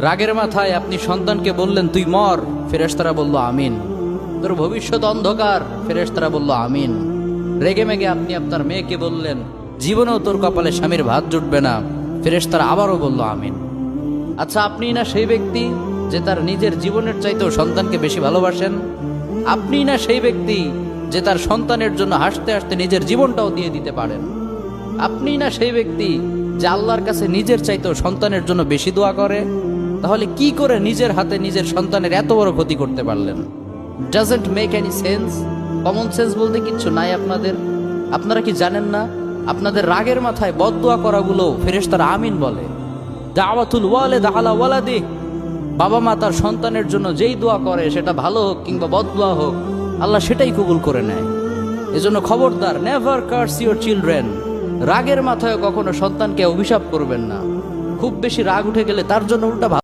রাগের মাথায় আপনি সন্তানকে বললেন তুই মর, ফেরেশতারা বলল আমিন। তোর ভবিষ্যৎ অন্ধকার, ফেরেশতারা বলল আমিন। রেগে মেগে আপনি আপনার মেয়েকে বললেন জীবনেও তোর কপালে স্বামীর ভাত জুটবে না, ফেরেশতারা আবারও বলল আমিন। আচ্ছা, আপনি না সেই ব্যক্তি যে তার নিজের জীবনের চাইতেও সন্তানকে বেশি ভালোবাসেন? আপনি না সেই ব্যক্তি যে তার সন্তানের জন্য হাসতে হাসতে নিজের জীবনটাও দিয়ে দিতে পারেন? আপনি না সেই ব্যক্তি যে আল্লাহর কাছে নিজের চাইতেও সন্তানের জন্য বেশি দোয়া করে? তাহলে কি করে নিজের হাতে নিজের সন্তানের এত বড় ক্ষতি করতে পারলেন? Doesn't make any sense. Common sense বলতে কিচ্ছু নাই আপনাদের। আপনারা কি জানেন না আপনাদের রাগের মাথায় বদদোয়া করাগুলো ফেরেশতারা আমিন বলে? দাওয়াতুল ওয়ালিদ আলা ওয়ালাদি, বাবা মা তার সন্তানের জন্য যেই দোয়া করে সেটা ভালো হোক কিংবা বদদোয়া হোক, আল্লাহ সেটাই কবুল করে নেয়। এজন্য খবরদার, নেভার কার্স ইউর চিলড্রেন। রাগের মাথায় কখনো সন্তানকে অভিশাপ করবেন না। খুব বেশি রাগ উঠে গেলে তার জন্য উল্টা